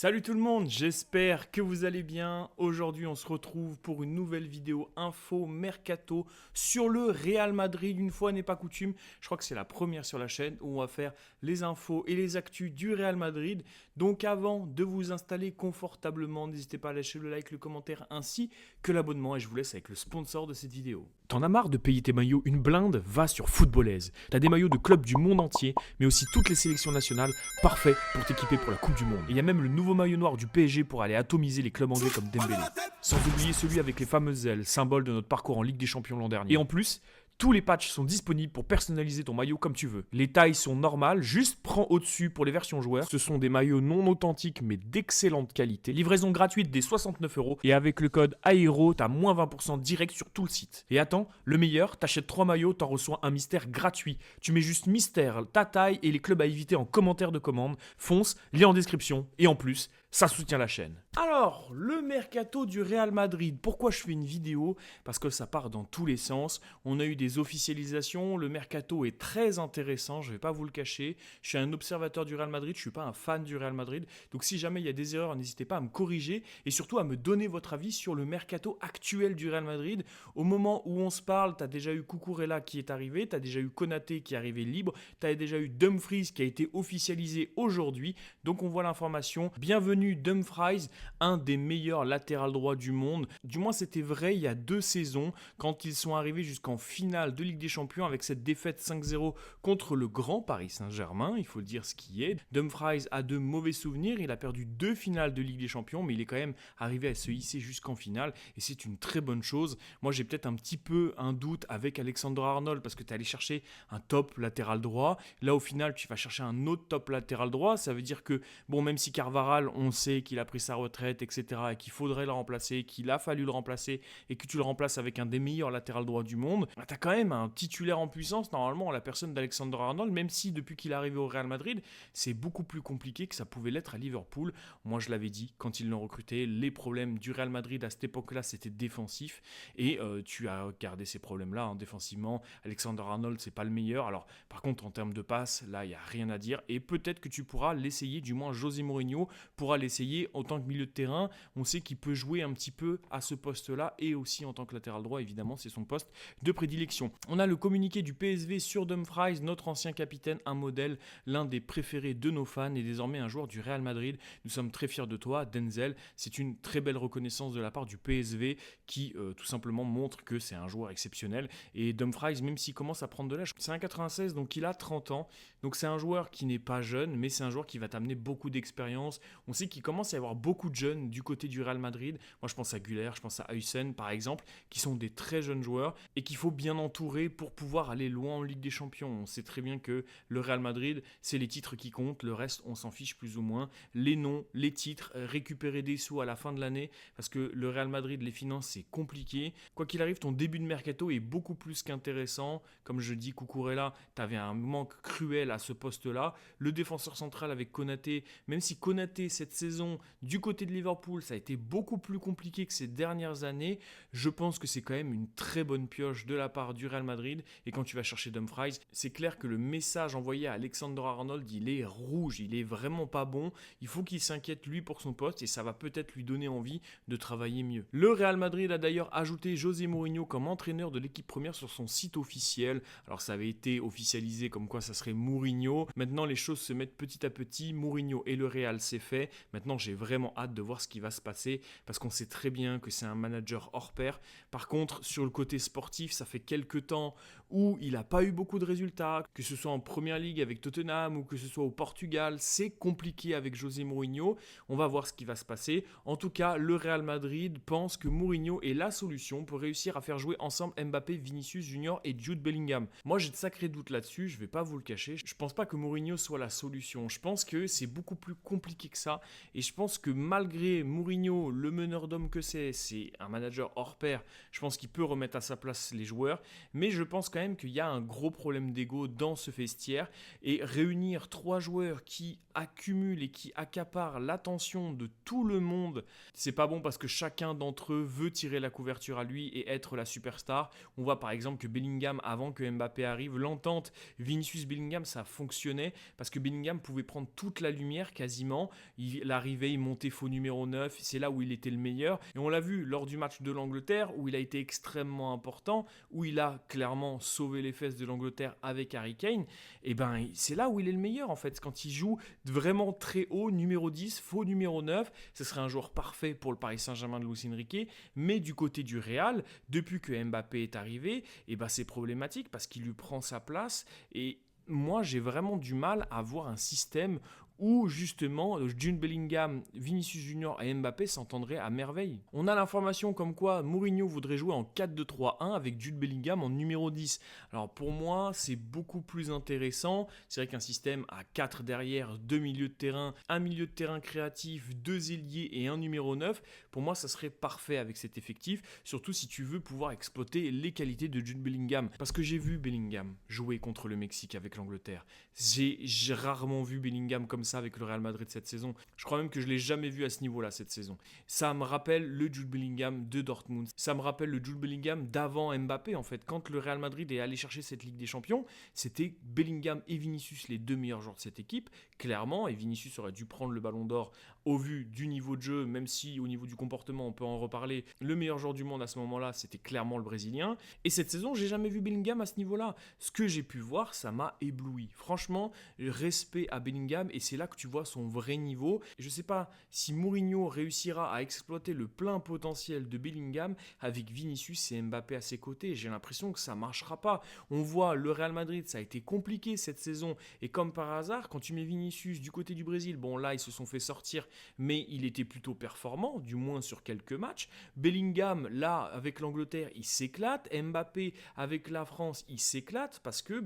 Salut tout le monde, j'espère que vous allez bien. Aujourd'hui, on se retrouve pour une nouvelle vidéo info mercato sur le Real Madrid. Une fois n'est pas coutume, je crois que c'est la première sur la chaîne où on va faire les infos et les actus du Real Madrid. Donc avant de vous installer confortablement, n'hésitez pas à lâcher le like, le commentaire ainsi que l'abonnement et je vous laisse avec le sponsor de cette vidéo. T'en as marre de payer tes maillots une blinde? Va sur Footballaise. T'as des maillots de clubs du monde entier, mais aussi toutes les sélections nationales, parfait pour t'équiper pour la Coupe du Monde. Et il y a même le nouveau maillot noir du PSG pour aller atomiser les clubs anglais comme Dembélé. Sans oublier celui avec les fameuses ailes, symbole de notre parcours en Ligue des Champions l'an dernier. Et en plus, tous les patchs sont disponibles pour personnaliser ton maillot comme tu veux. Les tailles sont normales, juste prends au-dessus pour les versions joueurs. Ce sont des maillots non authentiques mais d'excellente qualité. Livraison gratuite dès 69€ et avec le code AERO, t'as moins 20% direct sur tout le site. Et attends, le meilleur, t'achètes 3 maillots, t'en reçois un mystère gratuit. Tu mets juste mystère, ta taille et les clubs à éviter en commentaire de commande. Fonce, lien en description et en plus, ça soutient la chaîne. Alors, le mercato du Real Madrid. Pourquoi je fais une vidéo? Parce que ça part dans tous les sens. On a eu des officialisations. Le mercato est très intéressant, je ne vais pas vous le cacher. Je suis un observateur du Real Madrid, je ne suis pas un fan du Real Madrid. Donc si jamais il y a des erreurs, n'hésitez pas à me corriger et surtout à me donner votre avis sur le mercato actuel du Real Madrid. Au moment où on se parle, tu as déjà eu Cucurella qui est arrivé, tu as déjà eu Konaté qui est arrivé libre, tu as déjà eu Dumfries qui a été officialisé aujourd'hui. Donc on voit l'information. Bienvenue Dumfries, un des meilleurs latérales droits du monde. Du moins, c'était vrai il y a 2 saisons, quand ils sont arrivés jusqu'en finale de Ligue des Champions avec cette défaite 5-0 contre le grand Paris Saint-Germain, il faut le dire ce qui est. Dumfries a de mauvais souvenirs, il a perdu 2 finales de Ligue des Champions, mais il est quand même arrivé à se hisser jusqu'en finale, et c'est une très bonne chose. Moi, j'ai peut-être un petit peu un doute avec Alexander-Arnold, parce que tu es allé chercher un top latéral droit. Là, au final, tu vas chercher un autre top latéral droit. Ça veut dire que, bon, même si Carvajal, on sait qu'il a pris sa retraite, etc., et qu'il faudrait le remplacer, qu'il a fallu le remplacer, et que tu le remplaces avec un des meilleurs latérales droits du monde, bah, tu as quand même un titulaire en puissance, normalement, en la personne d'Alexander-Arnold, même si depuis qu'il est arrivé au Real Madrid, c'est beaucoup plus compliqué que ça pouvait l'être à Liverpool. Moi, je l'avais dit, quand ils l'ont recruté, les problèmes du Real Madrid à cette époque-là, c'était défensif, et tu as gardé ces problèmes-là, hein, défensivement. Alexander-Arnold, c'est pas le meilleur. Alors, par contre, en termes de passes, là, il n'y a rien à dire, et peut-être que tu pourras l'essayer, du moins José Mourinho pourra l'essayer en tant que milieu de terrain. On sait qu'il peut jouer un petit peu à ce poste-là et aussi en tant que latéral droit, évidemment, c'est son poste de prédilection. On a le communiqué du PSV sur Dumfries, notre ancien capitaine, un modèle, l'un des préférés de nos fans et désormais un joueur du Real Madrid. Nous sommes très fiers de toi, Denzel. C'est une très belle reconnaissance de la part du PSV qui tout simplement montre que c'est un joueur exceptionnel. Et Dumfries, même s'il commence à prendre de l'âge, c'est un 96, donc il a 30 ans. Donc c'est un joueur qui n'est pas jeune, mais c'est un joueur qui va t'amener beaucoup d'expérience. On sait qu'il commence à y avoir beaucoup de jeunes du côté du Real Madrid. Moi, je pense à Güler, je pense à Hüseyin, par exemple, qui sont des très jeunes joueurs et qu'il faut bien entourer pour pouvoir aller loin en Ligue des Champions. On sait très bien que le Real Madrid, c'est les titres qui comptent. Le reste, on s'en fiche plus ou moins. Les noms, les titres, récupérer des sous à la fin de l'année, parce que le Real Madrid, les finances, c'est compliqué. Quoi qu'il arrive, ton début de mercato est beaucoup plus qu'intéressant. Comme je dis, Cucurella, tu avais un manque cruel à ce poste-là. Le défenseur central avec Konaté, même si Konaté, cette saison, du côté de Liverpool, ça a été beaucoup plus compliqué que ces dernières années, je pense que c'est quand même une très bonne pioche de la part du Real Madrid. Et quand tu vas chercher Dumfries, c'est clair que le message envoyé à Alexander-Arnold, il est rouge, il est vraiment pas bon. Il faut qu'il s'inquiète lui pour son poste et ça va peut-être lui donner envie de travailler mieux. Le Real Madrid a d'ailleurs ajouté José Mourinho comme entraîneur de l'équipe première sur son site officiel. Alors ça avait été officialisé comme quoi ça serait Mourinho. Maintenant les choses se mettent petit à petit. Mourinho et le Real, c'est fait. Maintenant j'ai vraiment hâte de voir ce qui va se passer parce qu'on sait très bien que c'est un manager hors pair. Par contre, sur le côté sportif, ça fait quelques temps où il n'a pas eu beaucoup de résultats, que ce soit en Première Ligue avec Tottenham ou que ce soit au Portugal, c'est compliqué avec José Mourinho. On va voir ce qui va se passer. En tout cas, le Real Madrid pense que Mourinho est la solution pour réussir à faire jouer ensemble Mbappé, Vinicius Junior et Jude Bellingham. Moi, j'ai de sacrés doutes là-dessus, je ne vais pas vous le cacher. Je pense pas que Mourinho soit la solution. Je pense que c'est beaucoup plus compliqué que ça et je pense que malheureusement malgré Mourinho, le meneur d'hommes que c'est un manager hors pair, je pense qu'il peut remettre à sa place les joueurs, mais je pense quand même qu'il y a un gros problème d'ego dans ce vestiaire, et réunir 3 joueurs qui accumulent et qui accaparent l'attention de tout le monde, c'est pas bon parce que chacun d'entre eux veut tirer la couverture à lui et être la superstar. On voit par exemple que Bellingham, avant que Mbappé arrive, l'entente Vinicius-Bellingham, ça fonctionnait parce que Bellingham pouvait prendre toute la lumière quasiment. Il arrivait, il montait faux numéro 9, c'est là où il était le meilleur. Et on l'a vu lors du match de l'Angleterre où il a été extrêmement important, où il a clairement sauvé les fesses de l'Angleterre avec Harry Kane. Et ben c'est là où il est le meilleur en fait, quand il joue vraiment très haut, numéro 10, faux numéro 9, ce serait un joueur parfait pour le Paris Saint-Germain de Luis Enrique. Mais du côté du Real, depuis que Mbappé est arrivé, et ben c'est problématique parce qu'il lui prend sa place. Et moi, j'ai vraiment du mal à voir un système où justement Jude Bellingham, Vinicius Junior et Mbappé s'entendraient à merveille. On a l'information comme quoi Mourinho voudrait jouer en 4-2-3-1 avec Jude Bellingham en numéro 10. Alors pour moi, c'est beaucoup plus intéressant. C'est vrai qu'un système à 4 derrière, 2 milieux de terrain, un milieu de terrain créatif, 2 ailiers et un numéro 9, pour moi ça serait parfait avec cet effectif, surtout si tu veux pouvoir exploiter les qualités de Jude Bellingham. Parce que j'ai vu Bellingham jouer contre le Mexique avec l'Angleterre. J'ai rarement vu Bellingham comme ça avec le Real Madrid cette saison. Je crois même que je ne l'ai jamais vu à ce niveau-là cette saison. Ça me rappelle le Jude Bellingham de Dortmund. Ça me rappelle le Jude Bellingham d'avant Mbappé en fait. Quand le Real Madrid est allé chercher cette Ligue des Champions, c'était Bellingham et Vinicius les 2 meilleurs joueurs de cette équipe, clairement. Et Vinicius aurait dû prendre le ballon d'or au vu du niveau de jeu, même si au niveau du comportement, on peut en reparler. Le meilleur joueur du monde à ce moment-là, c'était clairement le Brésilien. Et cette saison, j'ai jamais vu Bellingham à ce niveau-là. Ce que j'ai pu voir, ça m'a ébloui. Franchement, respect à Bellingham, et c'est là que tu vois son vrai niveau. Et je sais pas si Mourinho réussira à exploiter le plein potentiel de Bellingham avec Vinicius et Mbappé à ses côtés. J'ai l'impression que ça marchera pas. On voit le Real Madrid, ça a été compliqué cette saison, et comme par hasard, quand tu mets Vinicius du côté du Brésil, bon là ils se sont fait sortir, mais il était plutôt performant, du moins sur quelques matchs. Bellingham, là, avec l'Angleterre, il s'éclate. Mbappé, avec la France, il s'éclate parce que,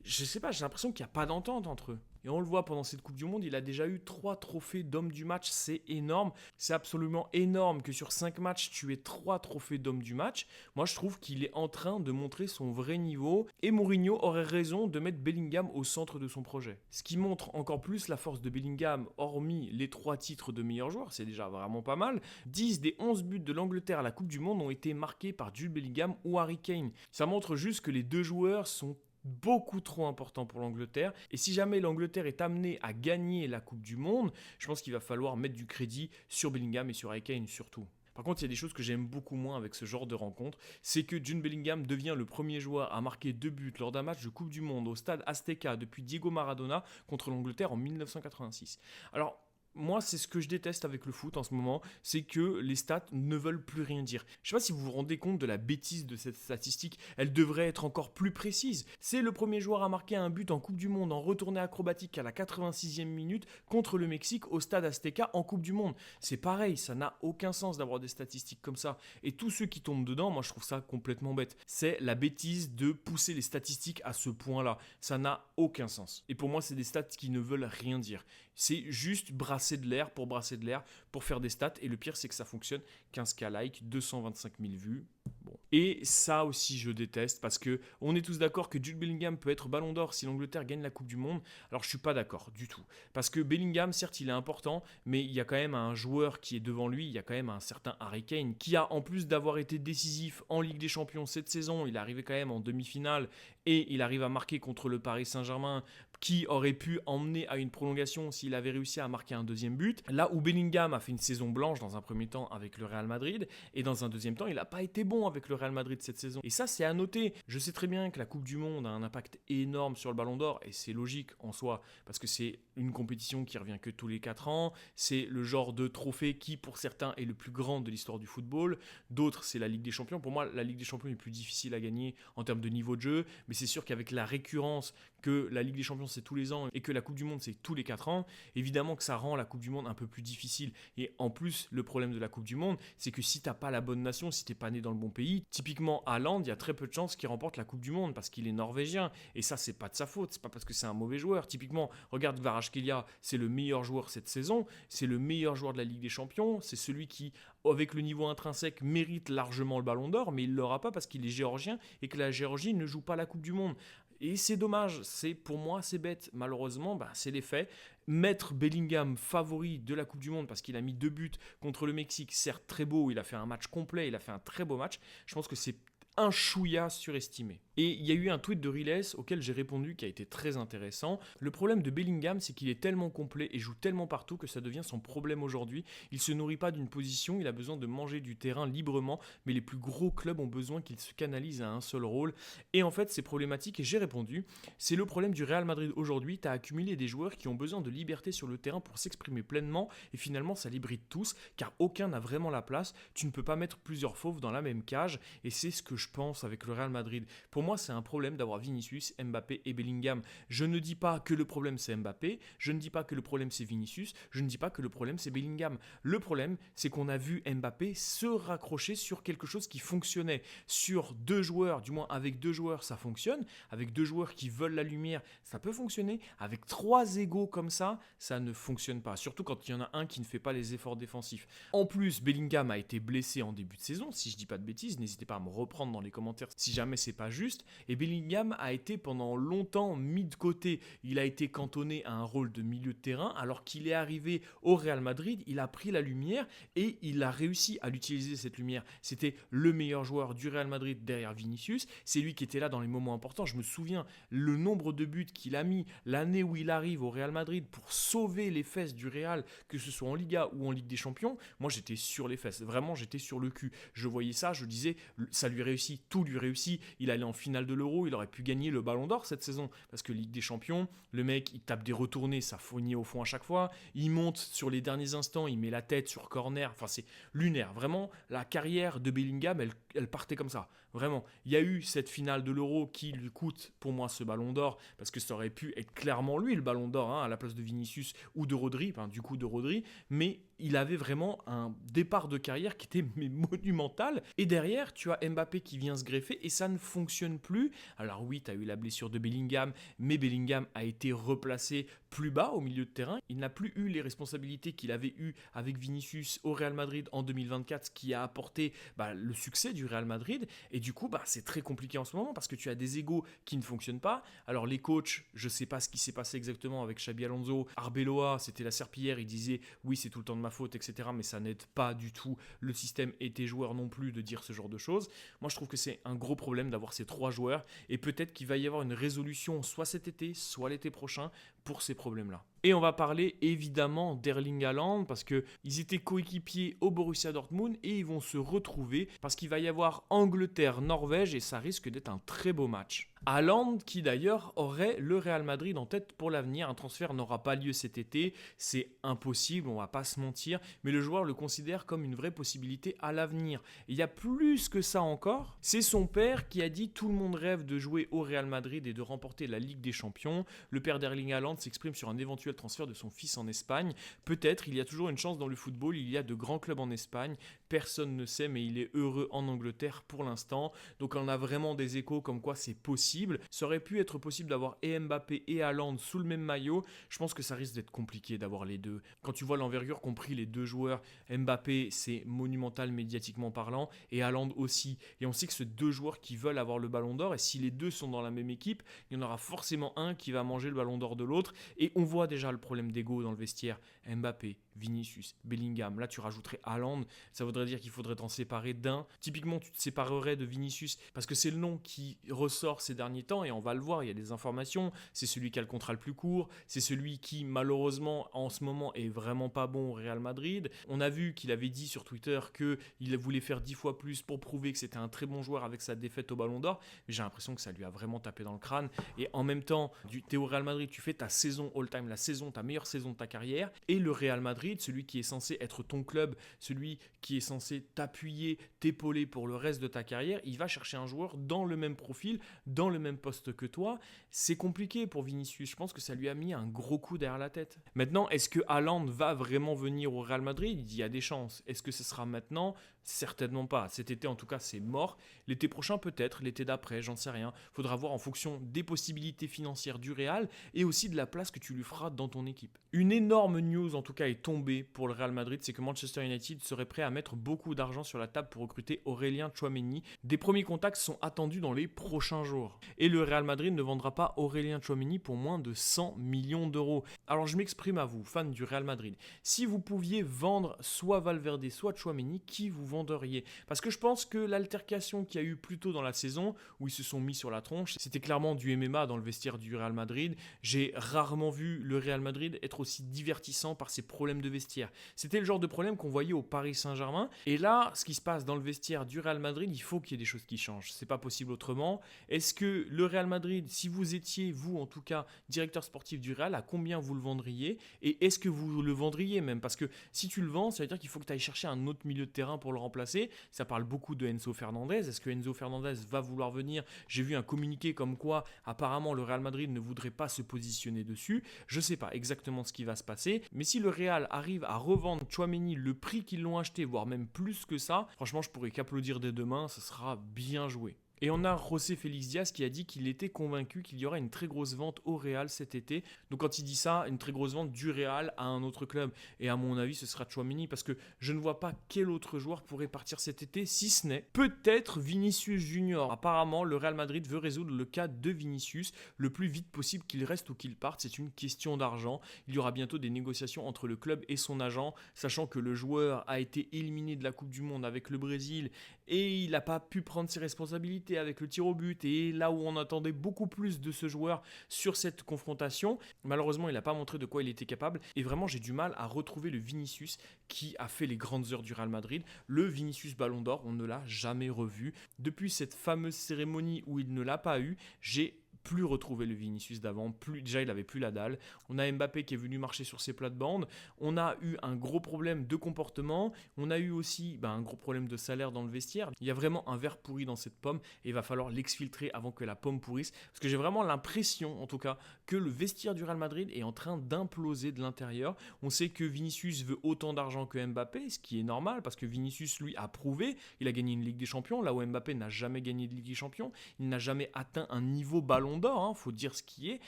je sais pas, j'ai l'impression qu'il n'y a pas d'entente entre eux. Et on le voit pendant cette Coupe du Monde, il a déjà eu 3 trophées d'homme du match, c'est énorme. C'est absolument énorme que sur 5 matchs, tu aies 3 trophées d'homme du match. Moi, je trouve qu'il est en train de montrer son vrai niveau, et Mourinho aurait raison de mettre Bellingham au centre de son projet. Ce qui montre encore plus la force de Bellingham, hormis les 3 titres de meilleur joueur, c'est déjà vraiment pas mal. 10 des 11 buts de l'Angleterre à la Coupe du Monde ont été marqués par Jude Bellingham ou Harry Kane. Ça montre juste que les 2 joueurs sont beaucoup trop important pour l'Angleterre, et si jamais l'Angleterre est amenée à gagner la Coupe du Monde, je pense qu'il va falloir mettre du crédit sur Bellingham et sur Harry Kane surtout. Par contre, il y a des choses que j'aime beaucoup moins avec ce genre de rencontre, c'est que Jude Bellingham devient le premier joueur à marquer 2 buts lors d'un match de Coupe du Monde au stade Azteca depuis Diego Maradona contre l'Angleterre en 1986. Alors, moi, c'est ce que je déteste avec le foot en ce moment, c'est que les stats ne veulent plus rien dire. Je ne sais pas si vous vous rendez compte de la bêtise de cette statistique, elle devrait être encore plus précise. C'est le premier joueur à marquer un but en Coupe du Monde en retournée acrobatique à la 86e minute contre le Mexique au stade Azteca en Coupe du Monde. C'est pareil, ça n'a aucun sens d'avoir des statistiques comme ça. Et tous ceux qui tombent dedans, moi je trouve ça complètement bête. C'est la bêtise de pousser les statistiques à ce point-là. Ça n'a aucun sens. Et pour moi, c'est des stats qui ne veulent rien dire. C'est juste brasser de l'air pour faire des stats. Et le pire, c'est que ça fonctionne. 15K likes, 225 000 vues. Bon. Et ça aussi, je déteste parce que on est tous d'accord que Jude Bellingham peut être ballon d'or si l'Angleterre gagne la Coupe du Monde. Alors, je suis pas d'accord du tout. Parce que Bellingham, certes, il est important, mais il y a quand même un joueur qui est devant lui. Il y a quand même un certain Harry Kane qui a, en plus d'avoir été décisif en Ligue des Champions cette saison, il est arrivé quand même en demi-finale et il arrive à marquer contre le Paris Saint-Germain, qui aurait pu emmener à une prolongation s'il avait réussi à marquer un deuxième but. Là où Bellingham a fait une saison blanche dans un premier temps avec le Real Madrid, et dans un deuxième temps, il n'a pas été bon avec le Real Madrid cette saison. Et ça, c'est à noter. Je sais très bien que la Coupe du Monde a un impact énorme sur le Ballon d'Or, et c'est logique en soi, parce que c'est une compétition qui revient que tous les 4 ans, c'est le genre de trophée qui, pour certains, est le plus grand de l'histoire du football, d'autres, c'est la Ligue des Champions. Pour moi, la Ligue des Champions est plus difficile à gagner en termes de niveau de jeu, mais c'est sûr qu'avec la récurrence que la Ligue des Champions c'est tous les ans et que la Coupe du Monde c'est tous les 4 ans, évidemment que ça rend la Coupe du Monde un peu plus difficile. Et en plus, le problème de la Coupe du Monde, c'est que si t'as pas la bonne nation, si t'es pas né dans le bon ton pays. Typiquement, Haaland, il y a très peu de chances qu'il remporte la Coupe du Monde parce qu'il est norvégien. Et ça, c'est pas de sa faute. C'est pas parce que c'est un mauvais joueur. Typiquement, regarde Kvaratskhelia, c'est le meilleur joueur cette saison. C'est le meilleur joueur de la Ligue des Champions. C'est celui qui, avec le niveau intrinsèque, mérite largement le Ballon d'Or, mais il l'aura pas parce qu'il est géorgien et que la Géorgie ne joue pas la Coupe du Monde. Et c'est dommage, pour moi c'est bête. Malheureusement, c'est les faits. Mettre Bellingham favori de la Coupe du Monde parce qu'il a mis 2 buts contre le Mexique, certes très beau, il a fait un match complet, il a fait un très beau match. Je pense que c'est un chouïa surestimé. Et il y a eu un tweet de Riles auquel j'ai répondu qui a été très intéressant. Le problème de Bellingham, c'est qu'il est tellement complet et joue tellement partout que ça devient son problème aujourd'hui. Il se nourrit pas d'une position, il a besoin de manger du terrain librement, mais les plus gros clubs ont besoin qu'il se canalise à un seul rôle. Et en fait, c'est problématique et j'ai répondu. C'est le problème du Real Madrid aujourd'hui. Tu as accumulé des joueurs qui ont besoin de liberté sur le terrain pour s'exprimer pleinement et finalement ça les bride tous car aucun n'a vraiment la place. Tu ne peux pas mettre plusieurs fauves dans la même cage et c'est ce que je pense avec le Real Madrid. Pour moi, c'est un problème d'avoir Vinicius, Mbappé et Bellingham. Je ne dis pas que le problème c'est Mbappé, je ne dis pas que le problème c'est Vinicius, je ne dis pas que le problème c'est Bellingham. Le problème, c'est qu'on a vu Mbappé se raccrocher sur quelque chose qui fonctionnait. Sur 2 joueurs, du moins avec 2 joueurs, ça fonctionne. Avec 2 joueurs qui veulent la lumière, ça peut fonctionner. Avec 3 égos comme ça ne fonctionne pas. Surtout quand il y en a un qui ne fait pas les efforts défensifs. En plus, Bellingham a été blessé en début de saison. Si je dis pas de bêtises, n'hésitez pas à me reprendre dans les commentaires si jamais c'est pas juste. Et Bellingham a été pendant longtemps mis de côté. Il a été cantonné à un rôle de milieu de terrain alors qu'il est arrivé au Real Madrid. Il a pris la lumière et il a réussi à l'utiliser cette lumière. C'était le meilleur joueur du Real Madrid derrière Vinicius. C'est lui qui était là dans les moments importants. Je me souviens le nombre de buts qu'il a mis l'année où il arrive au Real Madrid pour sauver les fesses du Real, que ce soit en Liga ou en Ligue des Champions. Moi, j'étais sur les fesses. Vraiment, j'étais sur le cul. Je voyais ça, je disais, ça lui réussit, tout lui réussit. Il allait en finale de l'Euro, il aurait pu gagner le Ballon d'Or cette saison parce que Ligue des Champions, le mec, il tape des retournées, ça fournit au fond à chaque fois. Il monte sur les derniers instants, il met la tête sur corner. Enfin, c'est lunaire. Vraiment, la carrière de Bellingham, elle partait comme ça. Vraiment. Il y a eu cette finale de l'Euro qui lui coûte, pour moi, ce Ballon d'Or parce que ça aurait pu être clairement lui le Ballon d'Or à la place de Vinicius ou de Rodri, du coup de Rodri. Mais il avait vraiment un départ de carrière qui était monumental. Et derrière, tu as Mbappé qui vient se greffer et ça ne fonctionne plus. Alors oui, tu as eu la blessure de Bellingham, mais Bellingham a été replacé plus bas au milieu de terrain. Il n'a plus eu les responsabilités qu'il avait eues avec Vinicius au Real Madrid en 2024, ce qui a apporté le succès du Real Madrid. Et du coup, c'est très compliqué en ce moment parce que tu as des égos qui ne fonctionnent pas. Alors les coachs, je ne sais pas ce qui s'est passé exactement avec Xabi Alonso. Arbeloa, c'était la serpillière, il disait oui, c'est tout le temps de ma faute, etc. Mais ça n'aide pas du tout le système et tes joueurs non plus de dire ce genre de choses. Moi, je trouve que c'est un gros problème d'avoir ces 3 joueurs et peut-être qu'il va y avoir une résolution soit cet été, soit l'été prochain pour ces problèmes-là. Et on va parler évidemment d'Erling Haaland parce qu'ils étaient coéquipiers au Borussia Dortmund et ils vont se retrouver parce qu'il va y avoir Angleterre-Norvège et ça risque d'être un très beau match. Haaland qui d'ailleurs aurait le Real Madrid en tête pour l'avenir. Un transfert n'aura pas lieu cet été, c'est impossible, on va pas se mentir, mais le joueur le considère comme une vraie possibilité à l'avenir. Et il y a plus que ça encore, c'est son père qui a dit tout le monde rêve de jouer au Real Madrid et de remporter la Ligue des Champions. Le père d'Erling Haaland s'exprime sur un éventuel transfert de son fils en Espagne. Peut-être, il y a toujours une chance dans le football, il y a de grands clubs en Espagne, personne ne sait, mais il est heureux en Angleterre pour l'instant. Donc on a vraiment des échos comme quoi c'est possible. Ça aurait pu être possible d'avoir et Mbappé et Haaland sous le même maillot. Je pense que ça risque d'être compliqué d'avoir les deux. Quand tu vois l'envergure qu'ont pris les 2 joueurs, Mbappé c'est monumental médiatiquement parlant et Haaland aussi. Et on sait que ce 2 joueurs qui veulent avoir le Ballon d'Or et si les 2 sont dans la même équipe, il y en aura forcément un qui va manger le Ballon d'Or de l'autre. Et on voit déjà le problème d'ego dans le vestiaire. Mbappé, Vinicius, Bellingham. Là, tu rajouterais Haaland. Ça voudrait dire qu'il faudrait t'en séparer d'un. Typiquement, tu te séparerais de Vinicius parce que c'est le nom qui ressort ces derniers temps et on va le voir, il y a des informations. C'est celui qui a le contrat le plus court. C'est celui qui, malheureusement, en ce moment, est vraiment pas bon au Real Madrid. On a vu qu'il avait dit sur Twitter qu'il voulait faire 10 fois plus pour prouver que c'était un très bon joueur avec sa défaite au Ballon d'Or. Mais j'ai l'impression que ça lui a vraiment tapé dans le crâne. Et en même temps, t'es au Real Madrid, tu fais ta saison all-time, ta meilleure saison de ta carrière. Et Et le Real Madrid, celui qui est censé être ton club, celui qui est censé t'appuyer, t'épauler pour le reste de ta carrière, il va chercher un joueur dans le même profil, dans le même poste que toi. C'est compliqué pour Vinicius. Je pense que ça lui a mis un gros coup derrière la tête. Maintenant, est-ce que Haaland va vraiment venir au Real Madrid? Il y a des chances. Est-ce que ce sera maintenant? Certainement pas. Cet été, en tout cas, c'est mort. L'été prochain, peut-être. L'été d'après, j'en sais rien. Faudra voir en fonction des possibilités financières du Real et aussi de la place que tu lui feras dans ton équipe. Une énorme news, en tout cas, est tombée pour le Real Madrid. C'est que Manchester United serait prêt à mettre beaucoup d'argent sur la table pour recruter Aurélien Tchouaméni. Des premiers contacts sont attendus dans les prochains jours. Et le Real Madrid ne vendra pas Aurélien Tchouaméni pour moins de 100 millions d'euros. Alors, je m'exprime à vous, fans du Real Madrid. Si vous pouviez vendre soit Valverde, soit Tchouaméni, qui vous vendriez? Parce que je pense que l'altercation qu'il y a eu plus tôt dans la saison, où ils se sont mis sur la tronche, c'était clairement du MMA dans le vestiaire du Real Madrid. J'ai rarement vu le Real Madrid être aussi divertissant par ses problèmes de vestiaire. C'était le genre de problème qu'on voyait au Paris Saint-Germain. Et là, ce qui se passe dans le vestiaire du Real Madrid, il faut qu'il y ait des choses qui changent. C'est pas possible autrement. Est-ce que le Real Madrid, si vous étiez, vous en tout cas, directeur sportif du Real, à combien vous le vendriez? Et est-ce que vous le vendriez même? Parce que si tu le vends, ça veut dire qu'il faut que tu ailles chercher un autre milieu de terrain pour le remplacer. Ça parle beaucoup de Enzo Fernandez. Est-ce que Enzo Fernandez va vouloir venir? J'ai vu un communiqué comme quoi apparemment le Real Madrid ne voudrait pas se positionner dessus. Je ne sais pas exactement ce qui va se passer, mais si le Real arrive à revendre Tchouaméni le prix qu'ils l'ont acheté, voire même plus que ça, franchement je pourrais qu'applaudir dès demain, ça sera bien joué. Et on a José Félix Diaz qui a dit qu'il était convaincu qu'il y aura une très grosse vente au Real cet été. Donc quand il dit ça, une très grosse vente du Real à un autre club. Et à mon avis, ce sera Tchouaméni parce que je ne vois pas quel autre joueur pourrait partir cet été, si ce n'est peut-être Vinicius Junior. Apparemment, le Real Madrid veut résoudre le cas de Vinicius le plus vite possible, qu'il reste ou qu'il parte. C'est une question d'argent. Il y aura bientôt des négociations entre le club et son agent, sachant que le joueur a été éliminé de la Coupe du Monde avec le Brésil et il n'a pas pu prendre ses responsabilités avec le tir au but, et là où on attendait beaucoup plus de ce joueur sur cette confrontation, malheureusement il n'a pas montré de quoi il était capable, et vraiment j'ai du mal à retrouver le Vinicius qui a fait les grandes heures du Real Madrid. Le Vinicius Ballon d'Or, on ne l'a jamais revu. Depuis cette fameuse cérémonie où il ne l'a pas eu, j'ai plus retrouver le Vinicius d'avant, déjà il avait plus la dalle. On a Mbappé qui est venu marcher sur ses plates-bandes, on a eu un gros problème de comportement, on a eu aussi un gros problème de salaire dans le vestiaire. Il y a vraiment un verre pourri dans cette pomme et il va falloir l'exfiltrer avant que la pomme pourrisse, parce que j'ai vraiment l'impression en tout cas que le vestiaire du Real Madrid est en train d'imploser de l'intérieur. On sait que Vinicius veut autant d'argent que Mbappé, ce qui est normal parce que Vinicius lui a prouvé, il a gagné une Ligue des Champions, là où Mbappé n'a jamais gagné de Ligue des Champions, il n'a jamais atteint un niveau Ballon d'Or, faut dire ce qui est.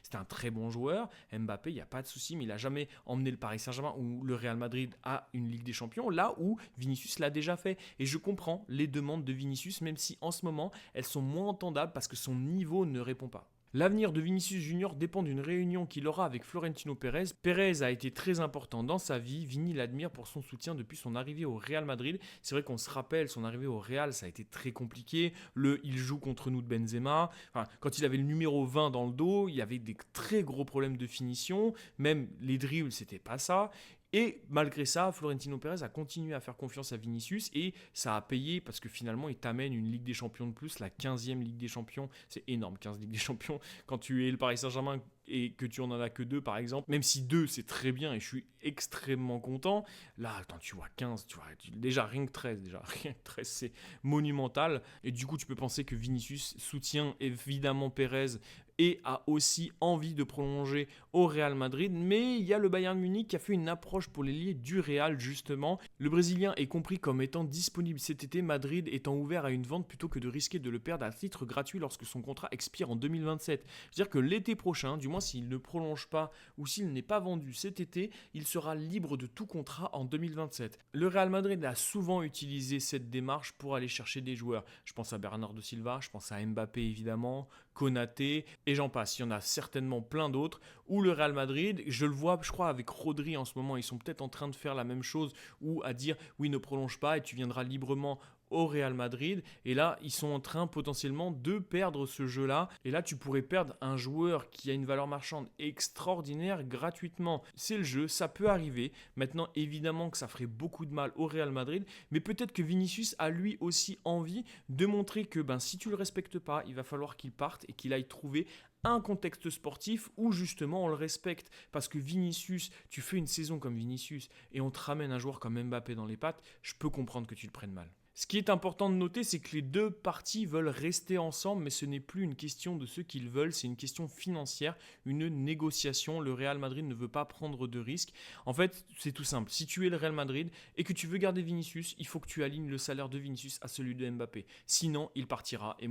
C'était un très bon joueur. Mbappé, il n'y a pas de souci, mais il n'a jamais emmené le Paris Saint-Germain ou le Real Madrid à une Ligue des Champions, là où Vinicius l'a déjà fait. Et je comprends les demandes de Vinicius, même si en ce moment, elles sont moins entendables parce que son niveau ne répond pas. L'avenir de Vinicius Junior dépend d'une réunion qu'il aura avec Florentino Pérez. Pérez a été très important dans sa vie. Vini l'admire pour son soutien depuis son arrivée au Real Madrid. C'est vrai qu'on se rappelle, son arrivée au Real, ça a été très compliqué. Il joue contre nous de Benzema. Quand il avait le numéro 20 dans le dos, il y avait des très gros problèmes de finition. Même les dribbles, c'était pas ça. Et malgré ça, Florentino Pérez a continué à faire confiance à Vinicius et ça a payé parce que finalement, il t'amène une Ligue des Champions de plus, la 15e Ligue des Champions. C'est énorme, 15 Ligues des Champions. Quand tu es le Paris Saint-Germain et que tu en as que 2 par exemple, même si 2 c'est très bien et je suis extrêmement content, là quand tu vois 15, déjà rien que 13, c'est monumental. Et du coup, tu peux penser que Vinicius soutient évidemment Pérez et a aussi envie de prolonger au Real Madrid, mais il y a le Bayern Munich qui a fait une approche pour l'ailier du Real justement. Le Brésilien est compris comme étant disponible cet été, Madrid étant ouvert à une vente plutôt que de risquer de le perdre à titre gratuit lorsque son contrat expire en 2027. C'est-à-dire que l'été prochain, du moins s'il ne prolonge pas ou s'il n'est pas vendu cet été, il sera libre de tout contrat en 2027. Le Real Madrid a souvent utilisé cette démarche pour aller chercher des joueurs. Je pense à Bernardo Silva, je pense à Mbappé évidemment, Konaté, et j'en passe. Il y en a certainement plein d'autres où le Real Madrid, je le vois, je crois avec Rodri en ce moment, ils sont peut-être en train de faire la même chose ou à dire oui, ne prolonge pas et tu viendras librement au Real Madrid. Et là, ils sont en train potentiellement de perdre ce jeu-là. Et là, tu pourrais perdre un joueur qui a une valeur marchande extraordinaire gratuitement. C'est le jeu, ça peut arriver. Maintenant, évidemment que ça ferait beaucoup de mal au Real Madrid, mais peut-être que Vinicius a lui aussi envie de montrer que si tu le respectes pas, il va falloir qu'il parte et qu'il aille trouver un contexte sportif où justement on le respecte. Parce que Vinicius, tu fais une saison comme Vinicius et on te ramène un joueur comme Mbappé dans les pattes, je peux comprendre que tu le prennes mal. Ce qui est important de noter, c'est que les deux parties veulent rester ensemble, mais ce n'est plus une question de ce qu'ils veulent, c'est une question financière, une négociation. Le Real Madrid ne veut pas prendre de risques. En fait, c'est tout simple. Si tu es le Real Madrid et que tu veux garder Vinicius, il faut que tu alignes le salaire de Vinicius à celui de Mbappé. Sinon, il partira. Et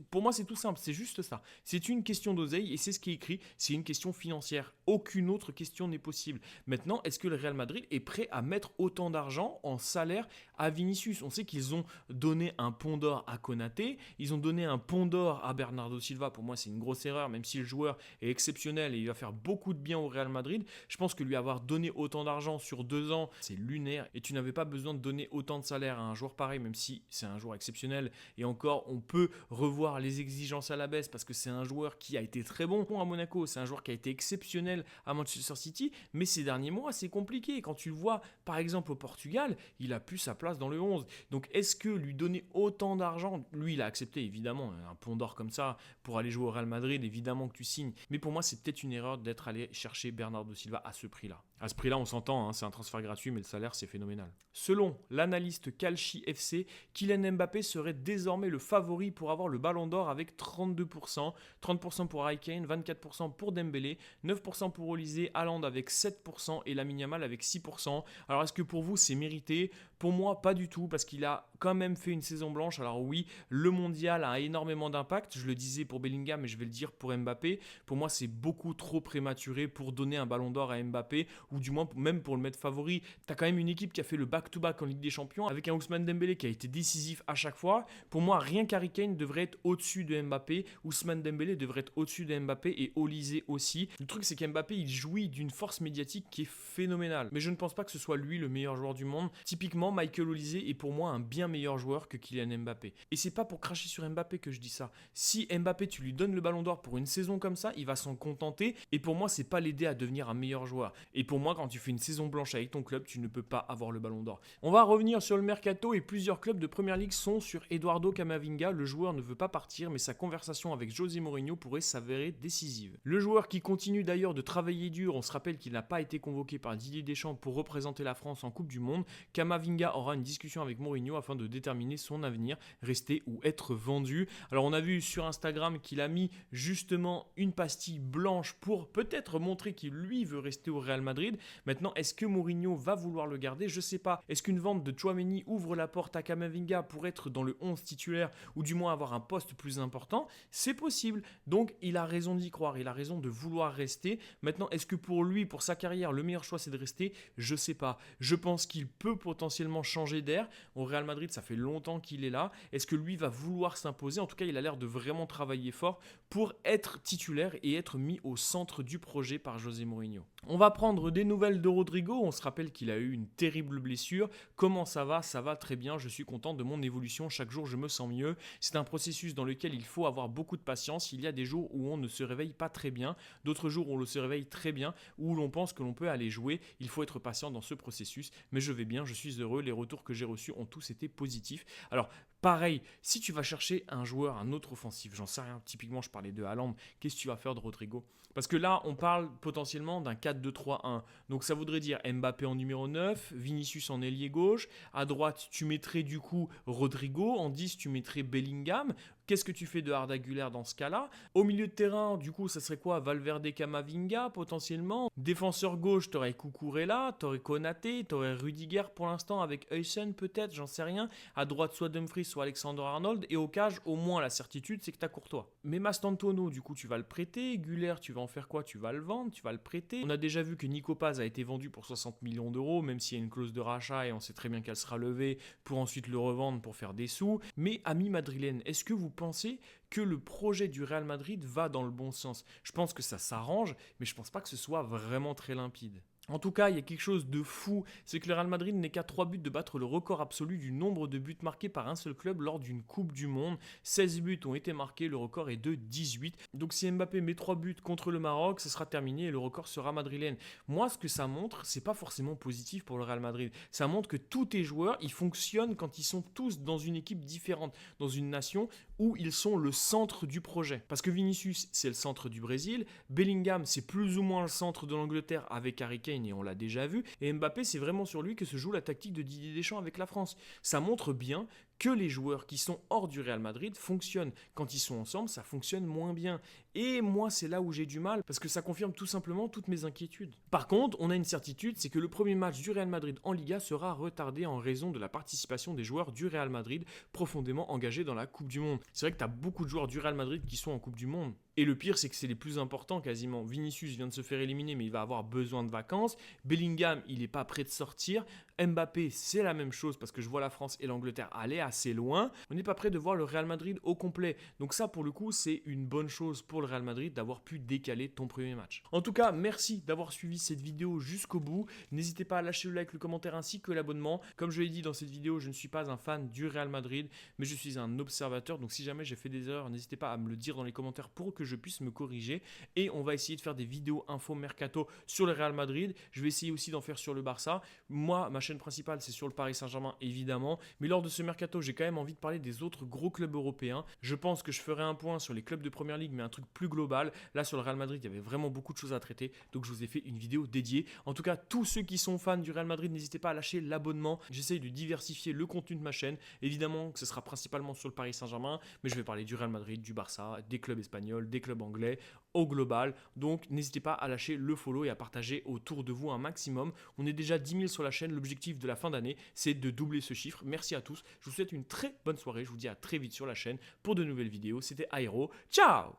pour moi, c'est tout simple. C'est juste ça. C'est une question d'oseille et c'est ce qui est écrit. C'est une question financière. Aucune autre question n'est possible. Maintenant, est-ce que le Real Madrid est prêt à mettre autant d'argent en salaire à Vinicius? On sait qu'ils ont donné un pont d'or à Konaté, ils ont donné un pont d'or à Bernardo Silva. Pour moi, c'est une grosse erreur, même si le joueur est exceptionnel et il va faire beaucoup de bien au Real Madrid. Je pense que lui avoir donné autant d'argent sur 2 ans, c'est lunaire et tu n'avais pas besoin de donner autant de salaire à un joueur pareil, même si c'est un joueur exceptionnel. Et encore, on peut revoir les exigences à la baisse parce que c'est un joueur qui a été très bon à Monaco, c'est un joueur qui a été exceptionnel à Manchester City, mais ces derniers mois, c'est compliqué. Quand tu le vois, par exemple, au Portugal, il a plus sa place dans le 11. Donc est-ce que lui donner autant d'argent, lui il a accepté évidemment, un pont d'or comme ça pour aller jouer au Real Madrid, évidemment que tu signes, mais pour moi c'est peut-être une erreur d'être allé chercher Bernardo Silva à ce prix-là. À ce prix-là on s'entend, c'est un transfert gratuit mais le salaire c'est phénoménal. Selon l'analyste Calci FC, Kylian Mbappé serait désormais le favori pour avoir le ballon d'or avec 32%, 30% pour Harry Kane, 24% pour Dembélé, 9% pour Olysée, Haaland avec 7% et Lamine Yamal avec 6%. Alors est-ce que pour vous c'est mérité? Pour moi pas du tout parce qu'il a quand même fait une saison blanche. Alors oui, le mondial a énormément d'impact, je le disais pour Bellingham mais je vais le dire pour Mbappé. Pour moi c'est beaucoup trop prématuré pour donner un ballon d'or à Mbappé ou du moins même pour le mettre favori. Tu as quand même une équipe qui a fait le back-to-back en Ligue des Champions avec un Ousmane Dembélé qui a été décisif à chaque fois. Pour moi, rien qu'Harry Kane devrait être au-dessus de Mbappé, Ousmane Dembélé devrait être au-dessus de Mbappé et Olysée aussi. Le truc c'est qu'Mbappé il jouit d'une force médiatique qui est phénoménale. Mais je ne pense pas que ce soit lui le meilleur joueur du monde. Typiquement, Michael Olysée est pour moi un bien meilleur joueur que Kylian Mbappé. Et c'est pas pour cracher sur Mbappé que je dis ça. Si Mbappé tu lui donnes le ballon d'or pour une saison comme ça, il va s'en contenter et pour moi c'est pas l'aider à devenir un meilleur joueur. Et pour moi quand tu fais une saison blanche avec ton club, tu ne peux pas avoir le ballon d'or. On va revenir sur le mercato et plusieurs clubs de première ligue sont sur Eduardo Camavinga. Le joueur ne veut pas partir mais sa conversation avec José Mourinho pourrait s'avérer décisive. Le joueur qui continue d'ailleurs de travailler dur, on se rappelle qu'il n'a pas été convoqué par Didier Deschamps pour représenter la France en Coupe du Monde. Camavinga aura une discussion avec Mourinho afin de déterminer son avenir, rester ou être vendu. Alors on a vu sur Instagram qu'il a mis justement une pastille blanche pour peut-être montrer qu'il lui veut rester au Real Madrid. Maintenant, est-ce que Mourinho va vouloir le garder? Je sais pas. Est-ce qu'une vente de Tchouaméni ouvre la porte à Camavinga pour être dans le 11 titulaire ou du moins avoir un poste plus important? C'est possible. Donc il a raison d'y croire, il a raison de vouloir rester. Maintenant, est-ce que pour lui, pour sa carrière, le meilleur choix c'est de rester? Je sais pas. Je pense qu'il peut potentiellement changer d'air. Au Real Madrid, ça fait longtemps qu'il est là. Est-ce que lui va vouloir s'imposer? En tout cas, il a l'air de vraiment travailler fort pour être titulaire et être mis au centre du projet par José Mourinho. On va prendre des nouvelles de Rodrigo. On se rappelle qu'il a eu une terrible blessure. Comment ça va? Ça va très bien. Je suis content de mon évolution. Chaque jour, je me sens mieux. C'est un processus dans lequel il faut avoir beaucoup de patience. Il y a des jours où on ne se réveille pas très bien, d'autres jours où on se réveille très bien, où l'on pense que l'on peut aller jouer. Il faut être patient dans ce processus. Mais je vais bien, je suis heureux. Les retours que j'ai reçus ont tous été positifs. Alors, pareil, si tu vas chercher un joueur, un autre offensif, j'en sais rien, typiquement je parlais de Haaland, qu'est-ce que tu vas faire de Rodrigo? Parce que là, on parle potentiellement d'un 4-2-3-1. Donc ça voudrait dire Mbappé en numéro 9, Vinicius en ailier gauche, à droite tu mettrais du coup Rodrigo, en 10 tu mettrais Bellingham. Qu'est-ce que tu fais de Arda Güler dans ce cas-là? Au milieu de terrain, du coup, ça serait quoi? Valverde, Camavinga, potentiellement. Défenseur gauche, t'aurais Cucurella, t'aurais Konaté, t'aurais Rudiger pour l'instant, avec Heusen peut-être, j'en sais rien. À droite, soit Dumfries, soit Alexander-Arnold. Et au cage, au moins, la certitude, c'est que t'as Courtois. Mais Mastantuono, du coup, tu vas le prêter. Güler, tu vas en faire quoi? Tu vas le vendre, tu vas le prêter. On a déjà vu que Nico Paz a été vendu pour 60 millions d'euros, même s'il y a une clause de rachat et on sait très bien qu'elle sera levée pour ensuite le revendre pour faire des sous. Mais, amis madrilènes, est-ce que vous pensez que le projet du Real Madrid va dans le bon sens? Je pense que ça s'arrange, mais je pense pas que ce soit vraiment très limpide. En tout cas, il y a quelque chose de fou, c'est que le Real Madrid n'est qu'à 3 buts de battre le record absolu du nombre de buts marqués par un seul club lors d'une Coupe du Monde. 16 buts ont été marqués, le record est de 18. Donc si Mbappé met 3 buts contre le Maroc, ce sera terminé et le record sera madrilène. Moi, ce que ça montre, c'est pas forcément positif pour le Real Madrid. Ça montre que tous tes joueurs, ils fonctionnent quand ils sont tous dans une équipe différente, dans une nation où ils sont le centre du projet. Parce que Vinicius, c'est le centre du Brésil, Bellingham, c'est plus ou moins le centre de l'Angleterre avec Harry Kane et on l'a déjà vu. Et Mbappé, c'est vraiment sur lui que se joue la tactique de Didier Deschamps avec la France. Ça montre bien que les joueurs qui sont hors du Real Madrid fonctionnent. Quand ils sont ensemble, ça fonctionne moins bien. Et moi, c'est là où j'ai du mal, parce que ça confirme tout simplement toutes mes inquiétudes. Par contre, on a une certitude, c'est que le premier match du Real Madrid en Liga sera retardé en raison de la participation des joueurs du Real Madrid profondément engagés dans la Coupe du Monde. C'est vrai que tu as beaucoup de joueurs du Real Madrid qui sont en Coupe du Monde. Et le pire, c'est que c'est les plus importants quasiment. Vinicius vient de se faire éliminer, mais il va avoir besoin de vacances. Bellingham, il n'est pas prêt de sortir. Mbappé, c'est la même chose parce que je vois la France et l'Angleterre aller assez loin. On n'est pas prêt de voir le Real Madrid au complet. Donc ça, pour le coup, c'est une bonne chose pour le Real Madrid d'avoir pu décaler ton premier match. En tout cas, merci d'avoir suivi cette vidéo jusqu'au bout. N'hésitez pas à lâcher le like, le commentaire ainsi que l'abonnement. Comme je l'ai dit dans cette vidéo, je ne suis pas un fan du Real Madrid, mais je suis un observateur. Donc si jamais j'ai fait des erreurs, n'hésitez pas à me le dire dans les commentaires pour que je puisse me corriger. Et on va essayer de faire des vidéos info mercato sur le Real Madrid. Je vais essayer aussi d'en faire sur le Barça. Moi, ma chaîne principale, c'est sur le Paris Saint-Germain, évidemment. Mais lors de ce mercato, j'ai quand même envie de parler des autres gros clubs européens. Je pense que je ferai un point sur les clubs de Première Ligue, mais un truc plus global. Là, sur le Real Madrid, il y avait vraiment beaucoup de choses à traiter. Donc, je vous ai fait une vidéo dédiée. En tout cas, tous ceux qui sont fans du Real Madrid, n'hésitez pas à lâcher l'abonnement. J'essaye de diversifier le contenu de ma chaîne. Évidemment que ce sera principalement sur le Paris Saint-Germain, mais je vais parler du Real Madrid, du Barça, des clubs espagnols, des clubs anglais, au global. Donc, n'hésitez pas à lâcher le follow et à partager autour de vous un maximum. On est déjà 10 000 sur la chaîne. L'objectif de la fin d'année, c'est de doubler ce chiffre. Merci à tous. Je vous souhaite une très bonne soirée. Je vous dis à très vite sur la chaîne pour de nouvelles vidéos. C'était Aero. Ciao!